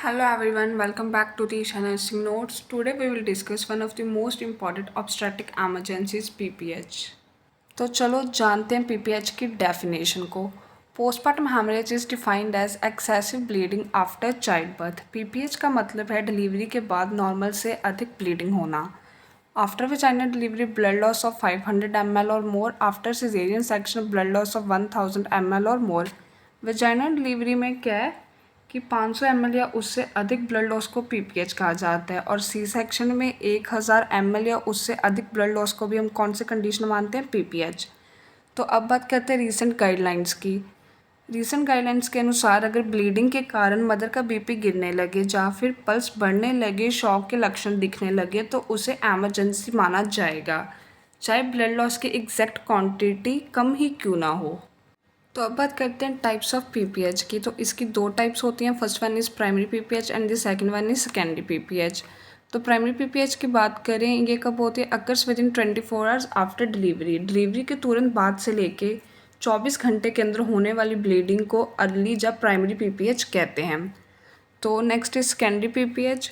Hello everyone, welcome back to the Isha Nursing Notes. Today we will discuss one of the most important obstetric emergencies PPH. तो चलो जानते हैं PPH की definition को. Postmortem haemorrhage is defined as excessive bleeding after child birth. PPH का मतलब है delivery के बाद नॉर्मल से अधिक ब्लीडिंग होना. After vaginal delivery blood loss of 500 ml और more. After cesarean section blood loss of 1000 ml और मोर. वेजाइनल डिलीवरी में क्या है कि 500 ml या उससे अधिक ब्लड लॉस को PPH कहा जाता है और सी सेक्शन में 1000 ml या उससे अधिक ब्लड लॉस को भी हम कौन से कंडीशन मानते हैं PPH. तो अब बात करते हैं रीसेंट गाइडलाइंस की. रीसेंट गाइडलाइंस के अनुसार अगर ब्लीडिंग के कारण मदर का BP गिरने लगे या फिर पल्स बढ़ने लगे, शॉक के लक्षण दिखने लगे तो उसे एमरजेंसी माना जाएगा, चाहे ब्लड लॉस की एग्जैक्ट क्वांटिटी कम ही क्यों ना हो. तो अब बात करते हैं टाइप्स ऑफ PPH की. तो इसकी दो टाइप्स होती हैं. First one is primary PPH and the second one is secondary PPH. तो प्राइमरी PPH की बात करें, ये कब होती है? Occurs with in 24 hours after delivery. Delivery के तुरंत बाद से लेके 24 घंटे के अंदर होने वाली ब्लीडिंग को अर्ली या प्राइमरी PPH कहते हैं. तो next is secondary PPH.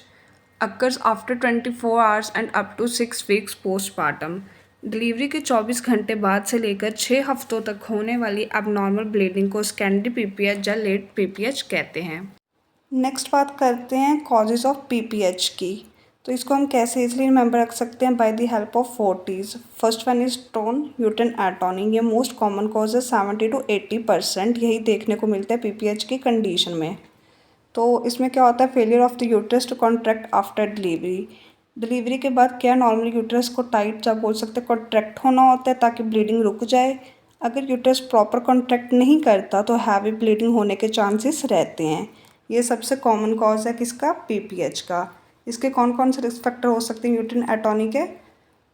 Occurs after 24 hours and up to 6 weeks postmortem. Delivery के 24 घंटे बाद से लेकर 6 हफ्तों तक होने वाली एबनॉर्मल ब्लीडिंग को सेकेंडरी PPH या लेट PPH कहते हैं. नेक्स्ट बात करते हैं कॉजेज़ ऑफ PPH की. तो इसको हम कैसे इजली रिमेंबर रख सकते हैं? By the help of 4 T's. First one is tone uterine atony. ये मोस्ट कॉमन कॉज है. 70 to 80% यही देखने को मिलता है PPH की कंडीशन में. तो इसमें क्या होता है? Failure of the uterus to contract after delivery. Delivery के बाद क्या नॉर्मल यूट्रस को टाइट या बोल सकते हैं कॉन्ट्रैक्ट होना होता है ताकि ब्लीडिंग रुक जाए. अगर यूट्रस प्रॉपर कॉन्ट्रैक्ट नहीं करता तो हैवी ब्लीडिंग होने के चांसेस रहते हैं. ये सबसे कॉमन कॉज है किसका? PPH का. इसके कौन कौन से रिस्क फैक्टर हो सकते हैं यूट्राइन एटोनी के?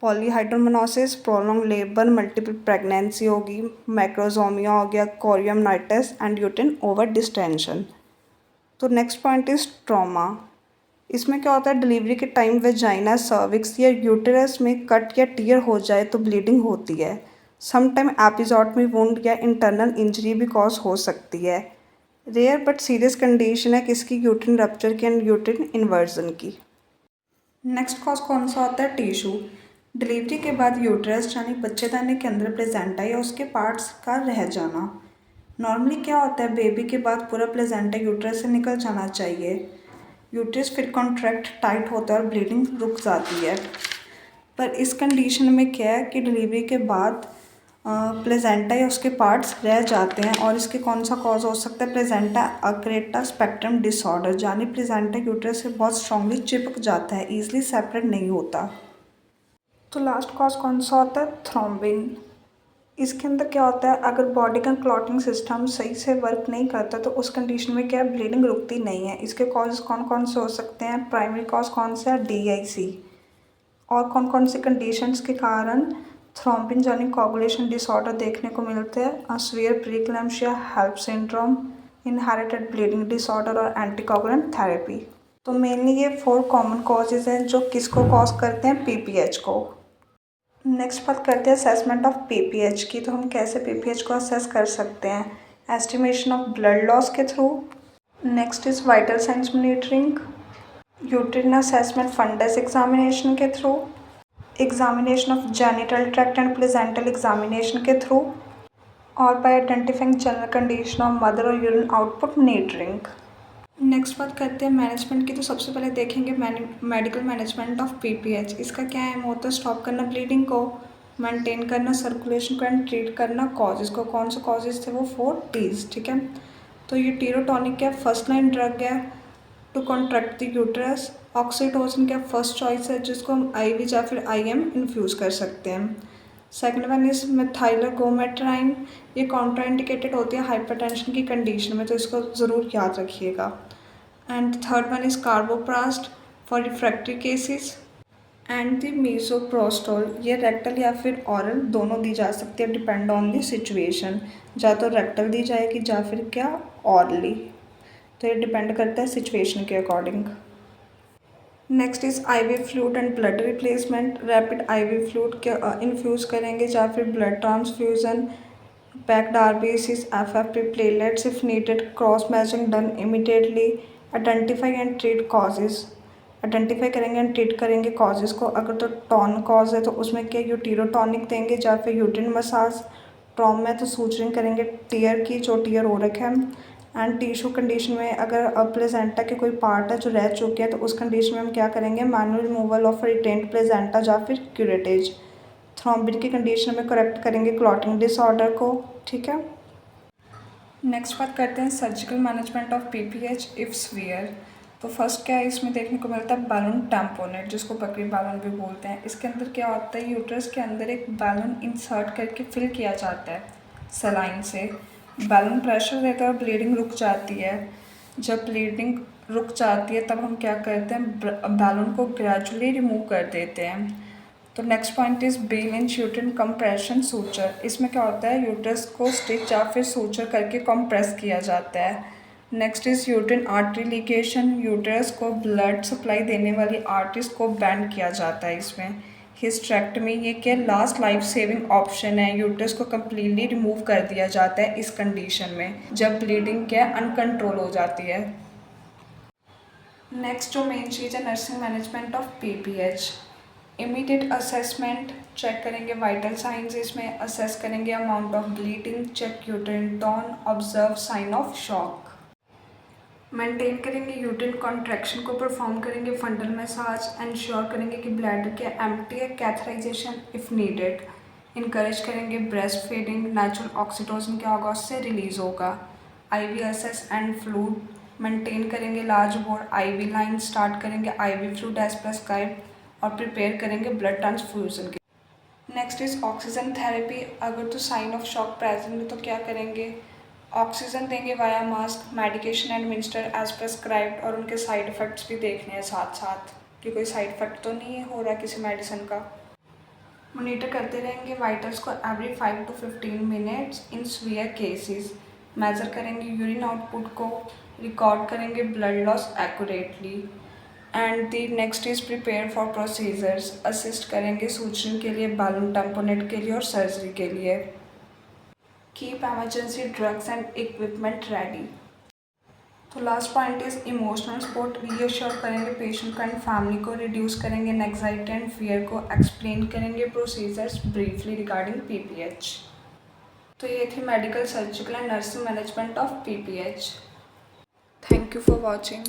पॉलीहाइड्रोमोनासिस, प्रोलॉन्ग लेबर, मल्टीपल प्रेगनेंसी होगी, मैक्रोजोमिया हो गया, कोरियमनाइटिस एंड यूट्राइन ओवर डिस्टेंशन. तो नेक्स्ट पॉइंट इज ट्रॉमा. इसमें क्या होता है? डिलीवरी के टाइम वेजाइना, सर्विक्स या यूटेरस में कट या टीयर हो जाए तो ब्लीडिंग होती है. सम टाइम एपिजोटमी वुंड या इंटरनल इंजरी भी कॉज हो सकती है. रेयर बट सीरियस कंडीशन है किसकी? यूट्राइन रप्चर की एंड यूट्राइन इन्वर्जन की. नेक्स्ट कॉज कौन सा होता है? टिश्यू. डिलीवरी के बाद यूट्रस यानी बच्चेदानी के अंदर प्लेजेंटा या उसके पार्ट्स का रह जाना. नॉर्मली क्या होता है? बेबी के बाद पूरा प्लेजेंटा यूट्रस से निकल जाना चाहिए. यूट्रस फिर कॉन्ट्रैक्ट टाइट होता है और ब्लीडिंग रुक जाती है. पर इस कंडीशन में क्या है कि डिलीवरी के बाद प्लेजेंटा या उसके पार्ट्स रह जाते हैं और इसके कौन सा कॉज हो सकता है? Placenta accreta spectrum disorder. यानी प्लेजेंटा यूट्रस से बहुत स्ट्रांगली चिपक जाता है, ईजिली सेपरेट नहीं होता. तो लास्ट कॉज कौन सा होता है? थ्रोम्बिन. इसके अंदर क्या होता है? अगर बॉडी का क्लॉटिंग सिस्टम सही से वर्क नहीं करता तो उस कंडीशन में क्या है? ब्लीडिंग रुकती नहीं है. इसके कॉजेज कौन कौन से हो सकते हैं? प्राइमरी कॉज कौन सा है? DIC. और कौन कौन सी कंडीशंस के कारण थ्रोम्बिन यानी कोगुलेशन डिसऑर्डर देखने को मिलते हैं? Severe pre-eclampsia, HELLP syndrome, inherited bleeding disorder और एंटीकोगुलेंट थेरेपी. तो मेनली ये 4 कॉमन कॉजेज हैं जो किसको कॉज करते हैं? PPH को. नेक्स्ट बात करते हैं असेसमेंट ऑफ PPH की. तो हम कैसे PPH को असेस कर सकते हैं? एस्टिमेशन ऑफ ब्लड लॉस के through. Next is vital signs monitoring, uterine assessment fundus examination के through, examination of genital tract and placental examination के थ्रू, और by identifying general condition of mother और urine output monitoring. Next बात करते हैं management की. तो सबसे पहले देखेंगे मेडिकल मैनेजमेंट ऑफ PPH. इसका क्या एम होता है? स्टॉप करना ब्लीडिंग को, मेंटेन करना सर्कुलेशन को एंड ट्रीट करना कॉजेज़ को. कौन से कॉजेज़ थे? वो 4 T's. ठीक है. तो ये टीरोटॉनिक क्या फर्स्ट लाइन ड्रग है to contract the uterus. Oxytocin क्या फर्स्ट चॉइस है जिसको हम IV या फिर IM इन्फ्यूज़ कर सकते हैं. Second one is methylergometrine. ये कॉन्ट्राइंडिकेटेड होती है हाइपरटेंशन की कंडीशन में, तो इसको ज़रूर याद रखिएगा. And third one is carboprost for refractory cases. And the misoprostol. ये रेक्टल या फिर ऑरल दोनों दी जा सकती है, डिपेंड ऑन द सिचुएशन. या तो रेक्टल दी जाएगी या फिर क्या ऑरली. तो ये डिपेंड करता है सिचुएशन के according. Next is IV fluid and blood replacement. Rapid IV fluid के इन्फ्यूज़ करेंगे या फिर blood transfusion. Packed RBCs, FFP platelets if needed, cross matching done immediately. Identify and treat causes, identify करेंगे and treat करेंगे causes को। अगर तो ton cause है तो उसमें क्या यूटीरोटॉनिक देंगे या फिर यूट्रिन मसाज। ट्रॉमा है तो सूचरिंग करेंगे टीयर की, जो टीयर हो रखे हैं। एंड टिश्यू कंडीशन में अगर प्लेजेंटा के कोई पार्ट है जो रह चुके हैं तो उस कंडीशन में हम क्या करेंगे, manual removal of retained placenta या फिर क्यूरेटेज। थ्रोम्बिन की कंडीशन में करेक्ट करेंगे क्लॉटिंग डिसऑर्डर को। ठीक है, नेक्स्ट बात करते हैं surgical management of PPH if severe. तो फर्स्ट क्या है इसमें देखने को मिलता है, बैलून टैम्पोनेट, जिसको बकरी बैलून भी बोलते हैं। इसके अंदर क्या होता है, यूट्रस के अंदर एक बैलून इंसर्ट करके फिल किया जाता है सलाइन से। बैलून प्रेशर देता है और ब्लीडिंग रुक जाती है। जब ब्लीडिंग रुक जाती है तब हम क्या करते हैं, बैलून को ग्रेजुअली रिमूव कर देते हैं। तो next point is B Lynch uterine compression suture. इसमें क्या होता है, यूट्रस को स्टिच या फिर सूचर करके कंप्रेस किया जाता है। Next is uterine artery ligation. Uterus को ब्लड सप्लाई देने वाली आर्टरीज को बैंड किया जाता है इसमें। हिस्टेरेक्टमी, ये क्या लास्ट लाइफ सेविंग ऑप्शन है। यूट्रस को कम्प्लीटली रिमूव कर दिया जाता है इस कंडीशन में, जब ब्लीडिंग क्या अनकंट्रोल हो जाती है। नेक्स्ट जो मेन चीज़ है, nursing management of PPH. Immediate assessment, check करेंगे वाइटल साइंस, इसमें असेस करेंगे amount of bleeding, check uterine tone, observe sign of shock. Maintain करेंगे यूट्रिन कॉन्ट्रैक्शन को, परफॉर्म करेंगे फंडल मसाज, इंश्योर करेंगे कि ब्लैडर के एम्प्टी है, कैथराइजेशन इफ़ नीडेड। इनकरेज करेंगे ब्रेस्ट फीडिंग, नेचुरल ऑक्सीटोसिन क्या होगा उससे रिलीज होगा। IV access and fluid, maintain करेंगे large bore IV line, start करेंगे आईवी फ्लूड एज प्रेस्क्राइब और प्रिपेयर करेंगे ब्लड ट्रांसफ्यूजन के। Next is oxygen therapy. अगर तो साइन ऑफ शॉक प्रेजेंट है तो क्या करेंगे, ऑक्सीजन देंगे via mask, medication administer as prescribed, और उनके साइड इफ़ेक्ट्स भी देखने हैं साथ साथ कि कोई साइड इफ़ेक्ट तो नहीं हो रहा किसी मेडिसिन का। मोनीटर करते रहेंगे वाइटल्स को every 5 to 15 minutes in severe cases. Measure करेंगे यूरिन आउटपुट को, रिकॉर्ड करेंगे blood loss accurately. And the next is prepare for procedures, assist करेंगे सूचना के लिए, बैलून टैम्पोनेट के लिए और सर्जरी के लिए। Keep emergency drugs and equipment ready. तो last point is emotional support, reassure करेंगे पेशेंट को एंड फैमिली को, रिड्यूस करेंगे एंग्जाइटी एंड फियर को, एक्सप्लेन करेंगे प्रोसीजर्स ब्रीफली रिगार्डिंग पीपीएच। तो ये थी medical surgical and nursing management of PPH. Thank you for watching.